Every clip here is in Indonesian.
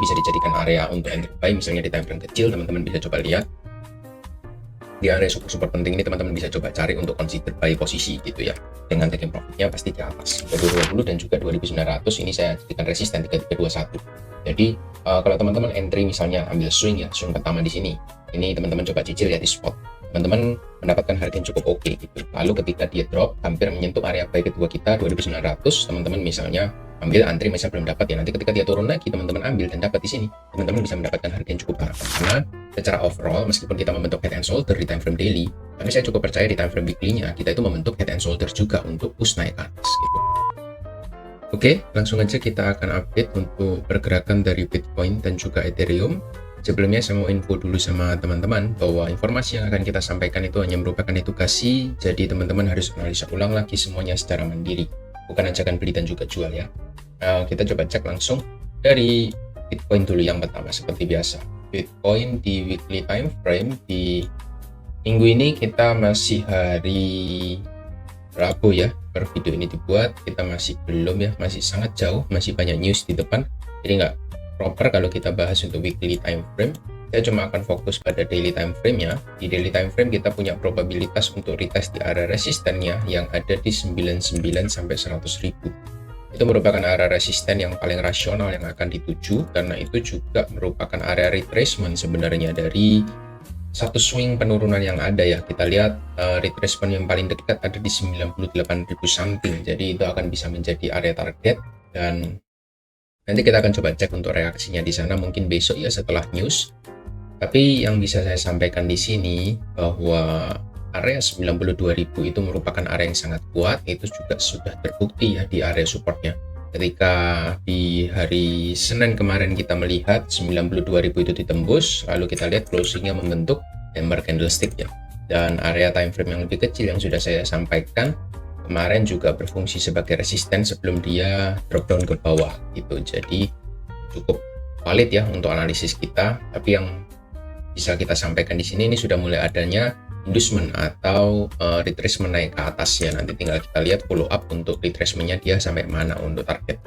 bisa dijadikan area untuk entry buy, misalnya di time frame kecil. Teman-teman bisa coba lihat di area support penting ini, teman-teman bisa coba cari untuk consider buy posisi gitu ya, dengan taking profitnya pasti di atas 2020 dan juga 2900. Ini saya jadikan resisten 3321. Jadi kalau teman-teman entry misalnya ambil swing ya, swing pertama di sini, ini teman-teman coba cicil ya di spot, teman-teman mendapatkan harga yang cukup oke gitu. Lalu ketika dia drop hampir menyentuh area buy kedua kita 2900, teman-teman misalnya ambil antri, misalnya belum dapat ya, nanti ketika dia turun lagi teman-teman ambil dan dapat di sini, teman-teman bisa mendapatkan harga yang cukup bagus. Karena secara overall meskipun kita membentuk head and shoulder di time frame daily, tapi saya cukup percaya di time frame weekly-nya kita itu membentuk head and shoulder juga untuk push naik ke atas gitu. Oke, langsung aja kita akan update untuk pergerakan dari Bitcoin dan juga Ethereum. Sebelumnya saya mau info dulu sama teman-teman bahwa informasi yang akan kita sampaikan itu hanya merupakan edukasi, jadi teman-teman harus analisa ulang lagi semuanya secara mandiri, bukan ajakan beli dan juga jual ya. Kita coba cek langsung dari Bitcoin dulu yang pertama seperti biasa. Bitcoin di weekly time frame di minggu ini kita masih hari Rabu ya, per video ini dibuat kita masih belum ya, masih sangat jauh, masih banyak news di depan, jadi nggak proper kalau kita bahas untuk weekly time frame. Saya cuma akan fokus pada daily time frame nya. Di daily time frame kita punya probabilitas untuk retest di area resistennya yang ada di 99 sampai 100.000. Itu merupakan area resisten yang paling rasional yang akan dituju, karena itu juga merupakan area retracement sebenarnya dari satu swing penurunan yang ada ya. Kita lihat retracement yang paling dekat ada di 98.000 something, jadi itu akan bisa menjadi area target, dan nanti kita akan coba cek untuk reaksinya di sana mungkin besok ya setelah news. Tapi yang bisa saya sampaikan di sini bahwa area 92.000 itu merupakan area yang sangat kuat, itu juga sudah terbukti ya di area supportnya. Ketika di hari Senin kemarin kita melihat 92.000 itu ditembus, lalu kita lihat closingnya membentuk hammer candlestick ya. Dan area time frame yang lebih kecil yang sudah saya sampaikan kemarin juga berfungsi sebagai resisten sebelum dia drop down ke bawah gitu. Jadi cukup valid ya untuk analisis kita. Tapi yang bisa kita sampaikan di sini, ini sudah mulai adanya inducement atau retracement naik ke atas ya. Nanti tinggal kita lihat follow up untuk retracementnya dia sampai mana untuk target.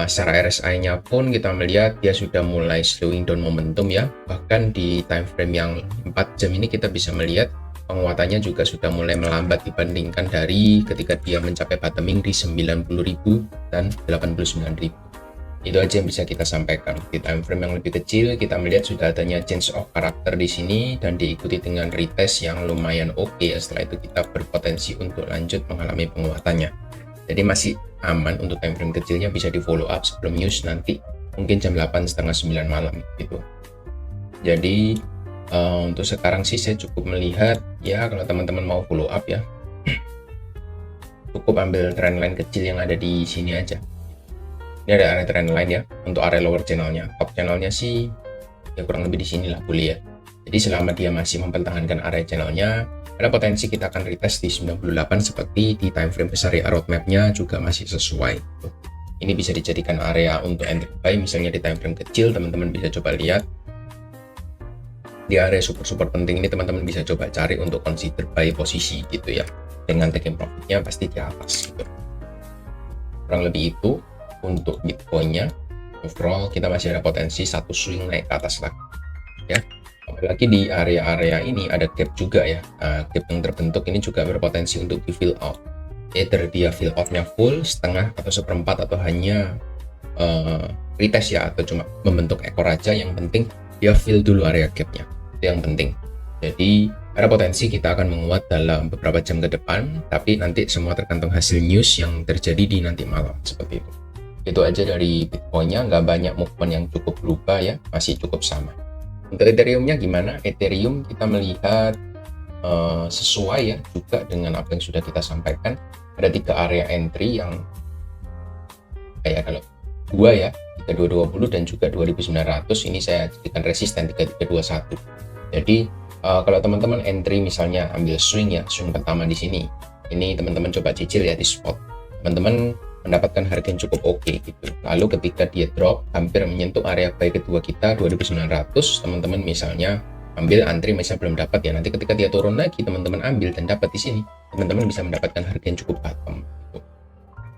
Secara RSI-nya pun kita melihat dia sudah mulai slowing down momentum ya. Bahkan di time frame yang 4 jam ini kita bisa melihat penguatannya juga sudah mulai melambat dibandingkan dari ketika dia mencapai bottoming di 90.000 dan 89.000. Itu aja yang bisa kita sampaikan. Di time frame yang lebih kecil kita melihat sudah adanya change of character di sini dan diikuti dengan retest yang lumayan oke ya. Setelah itu kita berpotensi untuk lanjut mengalami penguatannya. Jadi masih aman untuk time frame kecilnya, bisa di follow up sebelum news nanti mungkin jam 8 setengah 9 malam gitu. Jadi untuk sekarang sih saya cukup melihat ya, kalau teman-teman mau follow up ya cukup ambil trendline kecil yang ada di sini aja. Ini ada area trendline ya untuk area lower channelnya. Top channelnya sih ya kurang lebih di sini lah boleh ya. Jadi selama dia masih mempertahankan area channelnya, ada potensi kita akan retest di 98 seperti di time frame besar ya. Roadmapnya juga masih sesuai. Ini bisa dijadikan area untuk entry buy, misalnya di time frame kecil teman-teman bisa coba lihat. Di area support penting ini teman-teman bisa coba cari untuk consider buy posisi gitu ya, dengan taking profitnya pasti di atas gitu. Kurang lebih itu untuk Bitcoinnya. Overall kita masih ada potensi satu swing naik ke atas lagi ya. Apalagi di area-area ini ada gap juga ya. Gap yang terbentuk ini juga berpotensi untuk di fill out, either dia fill outnya full, setengah atau seperempat, atau hanya retest ya, atau cuma membentuk ekor aja. Yang penting dia fill dulu area gapnya, itu yang penting. Jadi ada potensi kita akan menguat dalam beberapa jam ke depan, tapi nanti semua tergantung hasil news yang terjadi di nanti malam seperti itu. Itu aja dari Bitcoinnya, nggak banyak movement yang cukup berubah ya, masih cukup sama. Untuk Ethereumnya gimana? Ethereum kita melihat sesuai ya juga dengan apa yang sudah kita sampaikan. Ada 3 area entry yang kayak kalau dua ya, 3220 dan juga 2900, ini saya jadikan resisten 3321. Jadi kalau teman-teman entry misalnya ambil swing ya, swing pertama di sini, ini teman-teman coba cicil ya di spot, teman-teman mendapatkan harga yang cukup oke gitu. Lalu ketika dia drop hampir menyentuh area buy kedua kita 2900, teman-teman misalnya ambil antri, misalnya belum dapat ya, nanti ketika dia turun lagi teman-teman ambil dan dapat di sini, teman-teman bisa mendapatkan harga yang cukup bottom gitu.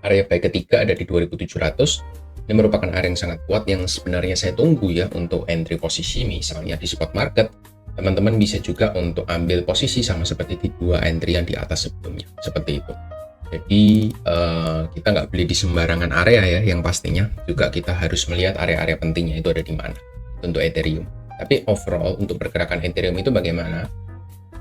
Area buy ketiga ada di 2700, Ini merupakan area yang sangat kuat yang sebenarnya saya tunggu ya untuk entry posisi. Misalnya di spot market, teman-teman bisa juga untuk ambil posisi sama seperti di dua entry yang di atas sebelumnya, seperti itu. Jadi kita nggak beli di sembarangan area ya, yang pastinya juga kita harus melihat area-area pentingnya itu ada di mana untuk Ethereum. Tapi overall untuk pergerakan Ethereum itu bagaimana?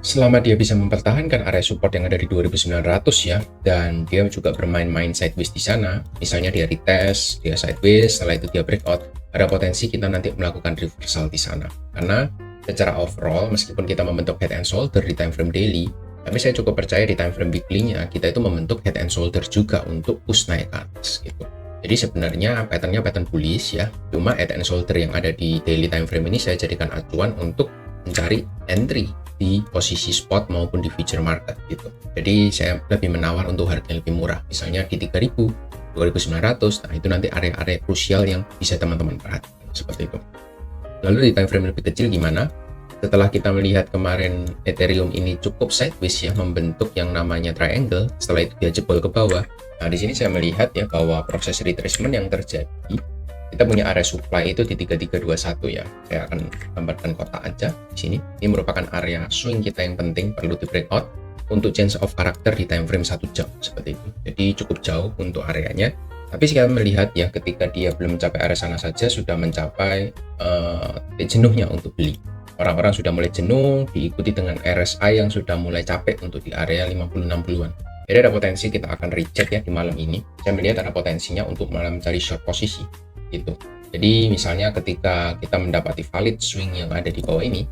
Selama dia bisa mempertahankan area support yang ada di 2900 ya, dan dia juga bermain-main sideways di sana, misalnya dia retest, dia sideways, setelah itu dia breakout, ada potensi kita nanti melakukan reversal di sana. Karena secara overall, meskipun kita membentuk head and shoulder di time frame daily, tapi saya cukup percaya di time frame weekly-nya kita itu membentuk head and shoulder juga untuk push naik ke atas gitu. Jadi sebenarnya pattern-nya pattern bullish ya, cuma head and shoulder yang ada di daily time frame ini saya jadikan acuan untuk mencari entry di posisi spot maupun di future market gitu. Jadi saya lebih menawar untuk harga yang lebih murah, misalnya di 3000, 2900. Nah itu nanti area-area krusial yang bisa teman-teman perhatikan seperti itu. Lalu di time frame lebih kecil gimana? Setelah kita melihat kemarin Ethereum ini cukup sideways ya, membentuk yang namanya triangle, setelah itu dia jebol ke bawah. Nah di sini saya melihat ya bahwa proses retracement yang terjadi, kita punya area supply itu di 3321 ya. Saya akan gambarkan kotak aja di sini. Ini merupakan area swing kita yang penting, perlu di breakout untuk change of character di time frame 1 jam seperti itu. Jadi cukup jauh untuk areanya. Tapi kita melihat ya ketika dia belum mencapai area sana saja sudah mencapai jenuhnya untuk beli. Orang-orang sudah mulai jenuh, diikuti dengan RSI yang sudah mulai capek untuk di area 50-60-an. Jadi ada potensi kita akan reject ya di malam ini. Saya melihat ada potensinya untuk malam mencari short posisi gitu. Jadi misalnya ketika kita mendapati valid swing yang ada di bawah ini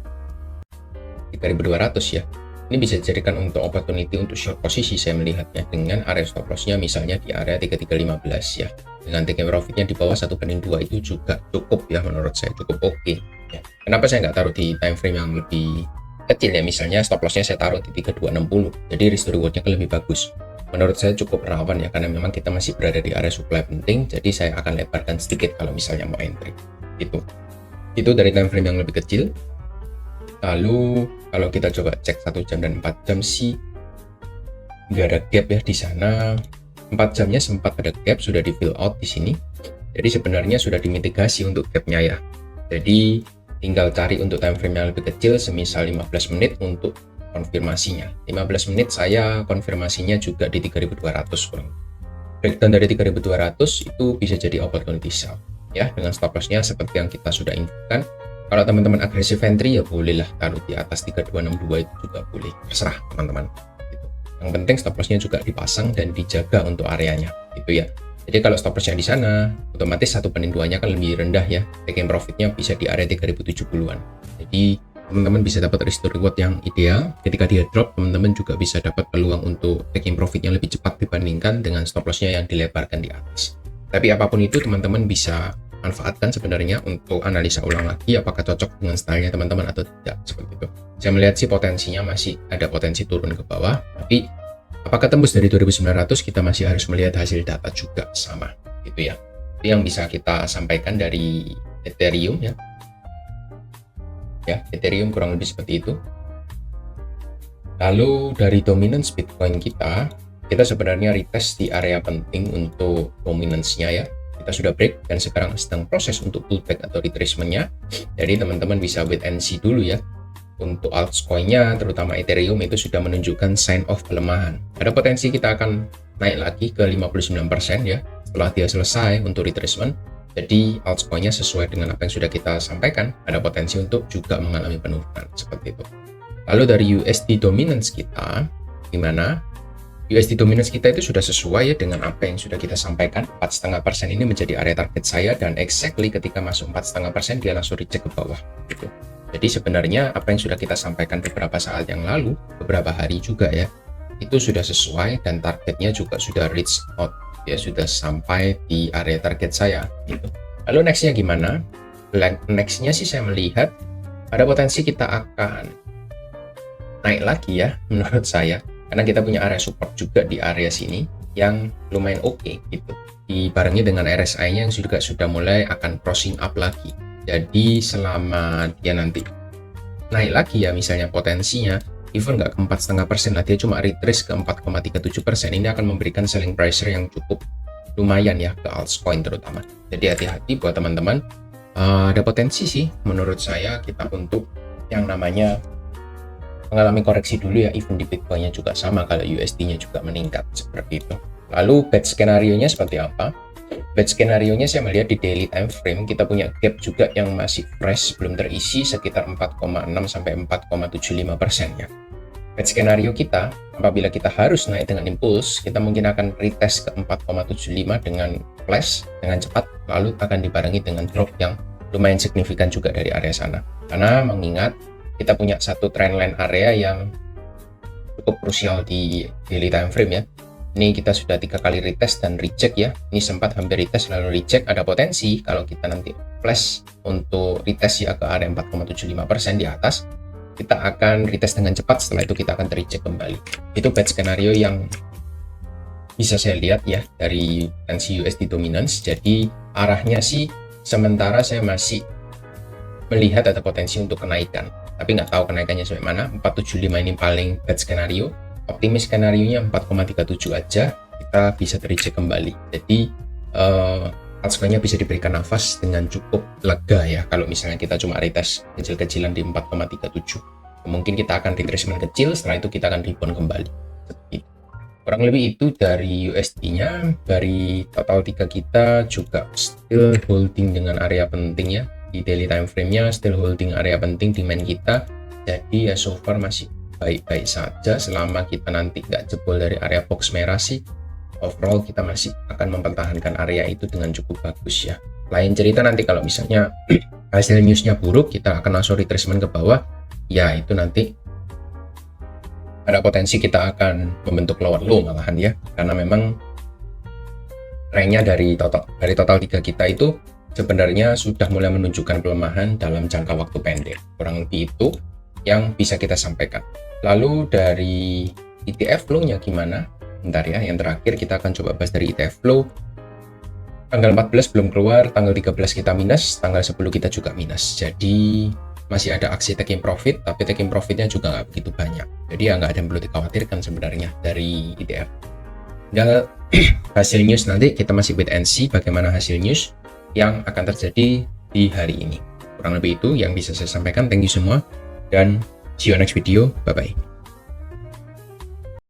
3200 ya, ini bisa dijadikan untuk opportunity untuk short posisi saya melihatnya, dengan area stop loss-nya misalnya di area 3315 ya, dengan taking profit-nya di bawah 1/2 itu juga cukup ya, menurut saya cukup oke ya. Kenapa saya nggak taruh di time frame yang lebih kecil ya, misalnya stop loss-nya saya taruh di 3260, jadi risk to reward-nya lebih bagus. Menurut saya cukup rawan ya, karena memang kita masih berada di area supply penting, jadi saya akan lebarkan sedikit kalau misalnya mau entry itu dari time frame yang lebih kecil. Lalu kalau kita coba cek 1 jam dan 4 jam sih nggak ada gap ya di sana. 4 jamnya sempat ada gap, sudah di fill out di sini, jadi sebenarnya sudah dimitigasi untuk gapnya ya. Jadi tinggal cari untuk time frame yang lebih kecil, semisal 15 menit untuk konfirmasinya. 15 menit saya konfirmasinya juga di 3200 kurang. Breakdown dari 3200 itu bisa jadi opportunity sell ya, dengan stop loss-nya seperti yang kita sudah infokan. Kalau teman-teman agresif entry ya bolehlah taruh di atas 3262 itu juga boleh, terserah teman-teman gitu. Yang penting stop loss-nya juga dipasang dan dijaga untuk areanya gitu ya. Jadi kalau stop loss-nya di sana, otomatis 1/2-nya kan lebih rendah ya, taking profit-nya bisa di area 3070-an. Jadi teman-teman bisa dapat risk to reward yang ideal. Ketika dia drop, teman-teman juga bisa dapat peluang untuk taking profit-nya lebih cepat dibandingkan dengan stop loss-nya yang dilebarkan di atas. Tapi apapun itu teman-teman bisa manfaatkan sebenarnya untuk analisa ulang lagi apakah cocok dengan stylenya teman-teman atau tidak, seperti itu. Saya melihat sih potensinya masih ada potensi turun ke bawah, tapi apakah tembus dari 2900 kita masih harus melihat hasil data juga sama gitu ya. Itu yang bisa kita sampaikan dari Ethereum ya. Ethereum kurang lebih seperti itu. Lalu dari dominance Bitcoin kita sebenarnya retest di area penting untuk dominance-nya ya. Kita sudah break dan sekarang sedang proses untuk pullback atau retracement-nya. Jadi teman-teman bisa wait and see dulu ya. Untuk altcoin-nya terutama Ethereum itu sudah menunjukkan sign of pelemahan. Ada potensi kita akan naik lagi ke 59% ya setelah dia selesai untuk retracement. Jadi altcoin-nya sesuai dengan apa yang sudah kita sampaikan, ada potensi untuk juga mengalami penurunan seperti itu. Lalu dari USD dominance kita, gimana? USD dominance kita itu sudah sesuai ya dengan apa yang sudah kita sampaikan. 4,5% ini menjadi area target saya, dan exactly ketika masuk 4,5% dia langsung reject ke bawah gitu. Jadi sebenarnya apa yang sudah kita sampaikan beberapa saat yang lalu, beberapa hari juga ya, itu sudah sesuai dan targetnya juga sudah reach out. Ya sudah sampai di area target saya gitu. Lalu nextnya gimana? Nextnya sih saya melihat ada potensi kita akan naik lagi ya menurut saya, karena kita punya area support juga di area sini yang lumayan oke gitu, dibarengi dengan RSI-nya yang juga sudah mulai akan crossing up lagi. Jadi selama dia nanti naik lagi ya, misalnya potensinya even nggak ke 4,5% lah, dia cuma retrace ke 4,37%, ini akan memberikan selling pressure yang cukup lumayan ya ke altcoin terutama. Jadi hati-hati buat teman-teman. Ada potensi sih menurut saya kita untuk yang namanya mengalami koreksi dulu ya, even di Bitcoin-nya juga sama kalau USD-nya juga meningkat seperti itu. Lalu bad skenario-nya seperti apa? Bad skenario-nya saya melihat di daily time frame kita punya gap juga yang masih fresh, belum terisi sekitar 4,6 sampai 4,75% ya. Bad skenario kita, apabila kita harus naik dengan impuls, kita mungkin akan retest ke 4,75 dengan flash, dengan cepat, lalu akan dibarengi dengan drop yang lumayan signifikan juga dari area sana. Karena mengingat kita punya satu trendline area yang cukup krusial di daily time frame ya. Ini kita sudah 3 kali retest dan reject ya. Ini sempat hampir retest lalu reject. Ada potensi kalau kita nanti flash untuk retest ya ke area 4,75% di atas, kita akan retest dengan cepat, setelah itu kita akan terreject kembali. Itu bad skenario yang bisa saya lihat ya dari tensi USD dominance. Jadi arahnya sih sementara saya masih melihat ada potensi untuk kenaikan, tapi nggak tahu kenaikannya sampai mana. 475 ini paling bad skenario. Optimis skenario-nya 4,37 aja kita bisa terreject kembali. Jadi altcoin-nya bisa diberikan nafas dengan cukup lega ya. Kalau misalnya kita cuma retest kecil-kecilan di 4,37, mungkin kita akan retracement kecil, setelah itu kita akan rebound kembali. Kurang lebih itu dari USD-nya. Dari total 3 kita juga still holding dengan area penting ya. Di daily time frame-nya still holding area penting demand kita. Jadi ya so far masih baik-baik saja selama kita nanti nggak jebol dari area box merah sih. Overall kita masih akan mempertahankan area itu dengan cukup bagus ya. Lain cerita nanti kalau misalnya hasil newsnya buruk, kita akan langsung retracement ke bawah, ya itu nanti ada potensi kita akan membentuk lower low malahan ya, karena memang trennya dari total 3 kita itu sebenarnya sudah mulai menunjukkan pelemahan dalam jangka waktu pendek. Kurang lebih itu yang bisa kita sampaikan. Lalu dari ETF flow-nya gimana? Bentar ya, yang terakhir kita akan coba bahas dari ETF flow. Tanggal 14 belum keluar, tanggal 13 kita minus, tanggal 10 kita juga minus. Jadi masih ada aksi taking profit, tapi taking profitnya juga nggak begitu banyak. Jadi ya nggak ada yang perlu dikhawatirkan sebenarnya dari ETF. Dan hasil news nanti kita masih wait and see bagaimana hasil news yang akan terjadi di hari ini. Kurang lebih itu yang bisa saya sampaikan. Thank you semua dan see you next video. Bye-bye.